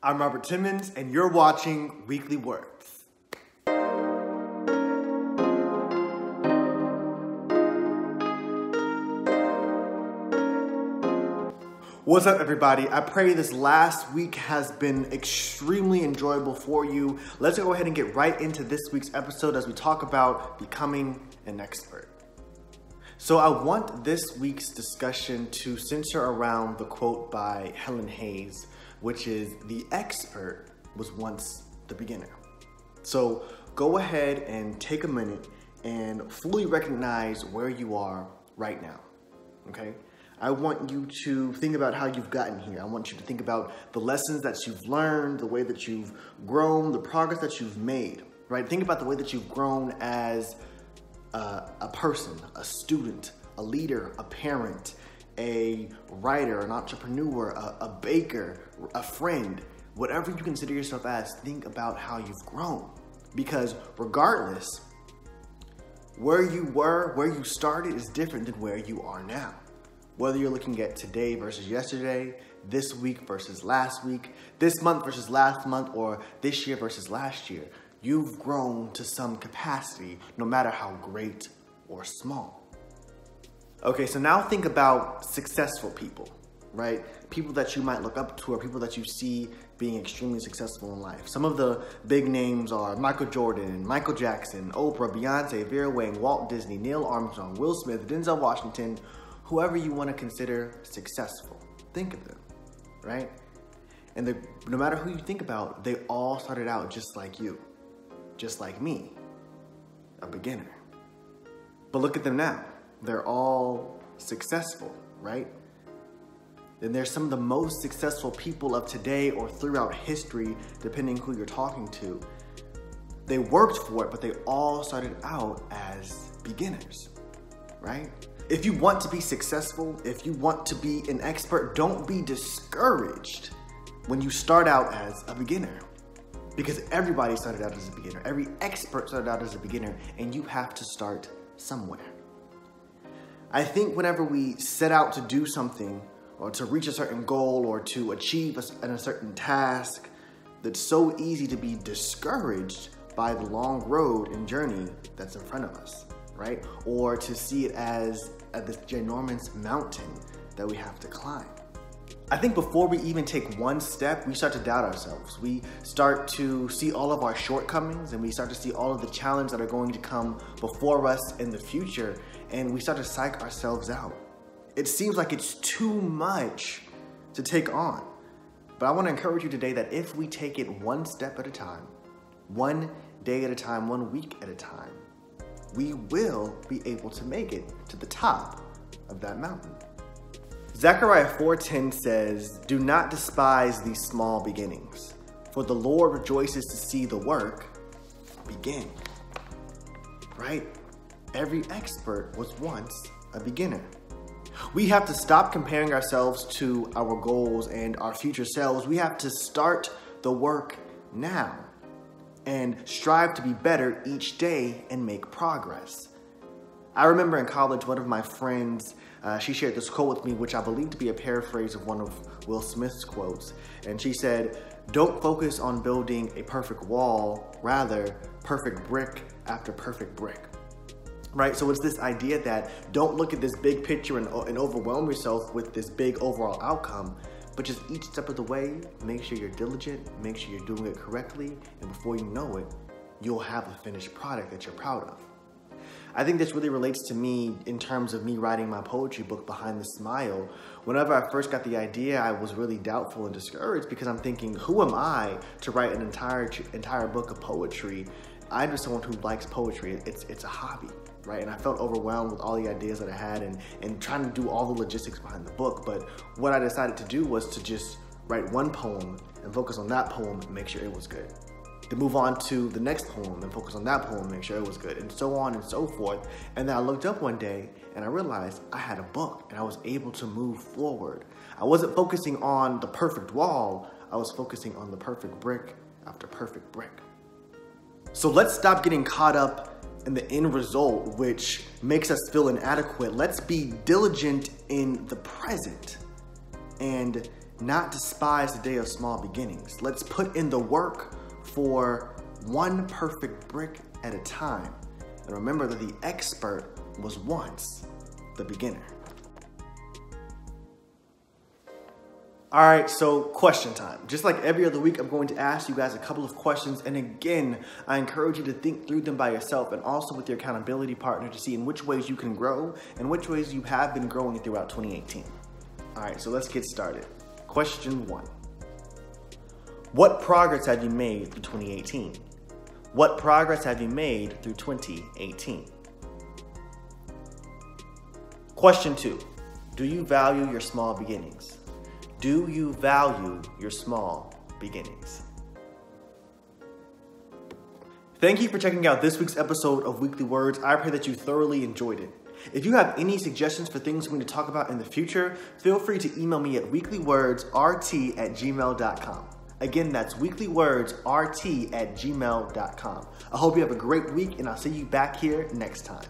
I'm Robert Timmons, and you're watching Weekly Words. What's up, everybody? I pray this last week has been extremely enjoyable for you. Let's go ahead and get right into this week's episode as we talk about becoming an expert. So I want this week's discussion to center around the quote by Helen Hayes, which is, "The expert was once the beginner." So go ahead and take a minute and fully recognize where you are right now, okay? I want you to think about how you've gotten here. I want you to think about the lessons that you've learned, the way that you've grown, the progress that you've made, right? Think about the way that you've grown as a person, a student, a leader, a parent, a writer, an entrepreneur, a baker, a friend, whatever you consider yourself as. Think about how you've grown, because regardless, where you were, where you started is different than where you are now. Whether you're looking at today versus yesterday, this week versus last week, this month versus last month, or this year versus last year, you've grown to some capacity, no matter how great or small. Okay, so now think about successful people, right? People that you might look up to, or people that you see being extremely successful in life. Some of the big names are Michael Jordan, Michael Jackson, Oprah, Beyonce, Vera Wang, Walt Disney, Neil Armstrong, Will Smith, Denzel Washington, whoever you want to consider successful. Think of them, right? And no matter who you think about, they all started out just like you, just like me, a beginner. But look at them now. They're all successful, right? And they're some of the most successful people of today or throughout history, depending who you're talking to. They worked for it, but they all started out as beginners, right? If you want to be successful, if you want to be an expert, don't be discouraged when you start out as a beginner. Because everybody started out as a beginner. Every expert started out as a beginner, and you have to start somewhere. I think whenever we set out to do something, or to reach a certain goal, or to achieve a certain task, that's so easy to be discouraged by the long road and journey that's in front of us, right? Or to see it as this ginormous mountain that we have to climb. I think before we even take one step, we start to doubt ourselves. We start to see all of our shortcomings, and we start to see all of the challenges that are going to come before us in the future, and we start to psych ourselves out. It seems like it's too much to take on. But I want to encourage you today that if we take it one step at a time, one day at a time, 1 week at a time, we will be able to make it to the top of that mountain. Zechariah 4:10 says, "Do not despise these small beginnings, for the Lord rejoices to see the work begin." Right? Every expert was once a beginner. We have to stop comparing ourselves to our goals and our future selves. We have to start the work now and strive to be better each day and make progress. I remember in college, one of my friends, she shared this quote with me, which I believe to be a paraphrase of one of Will Smith's quotes. And she said, "Don't focus on building a perfect wall, rather perfect brick after perfect brick." Right? So it's this idea that don't look at this big picture and overwhelm yourself with this big overall outcome, but just each step of the way, make sure you're diligent, make sure you're doing it correctly, and before you know it, you'll have a finished product that you're proud of. I think this really relates to me in terms of me writing my poetry book, Behind the Smile. Whenever I first got the idea, I was really doubtful and discouraged because I'm thinking, who am I to write an entire book of poetry? I'm just someone who likes poetry. It's a hobby, right? And I felt overwhelmed with all the ideas that I had and trying to do all the logistics behind the book. But what I decided to do was to just write one poem and focus on that poem and make sure it was good. To move on to the next poem and focus on that poem and make sure it was good, and so on and so forth. And then I looked up one day and I realized I had a book and I was able to move forward. I wasn't focusing on the perfect wall, I was focusing on the perfect brick after perfect brick. So let's stop getting caught up in the end result, which makes us feel inadequate. Let's be diligent in the present and not despise the day of small beginnings. Let's put in the work for one perfect brick at a time. And remember that the expert was once the beginner. All right, so question time. Just like every other week, I'm going to ask you guys a couple of questions. And again, I encourage you to think through them by yourself and also with your accountability partner to see in which ways you can grow and which ways you have been growing throughout 2018. All right, so let's get started. Question 1. What progress have you made through 2018? What progress have you made through 2018? Question 2. Do you value your small beginnings? Do you value your small beginnings? Thank you for checking out this week's episode of Weekly Words. I pray that you thoroughly enjoyed it. If you have any suggestions for things we need to talk about in the future, feel free to email me at weeklywordsrt@gmail.com. Again, that's weeklywordsrt@gmail.com. I hope you have a great week, and I'll see you back here next time.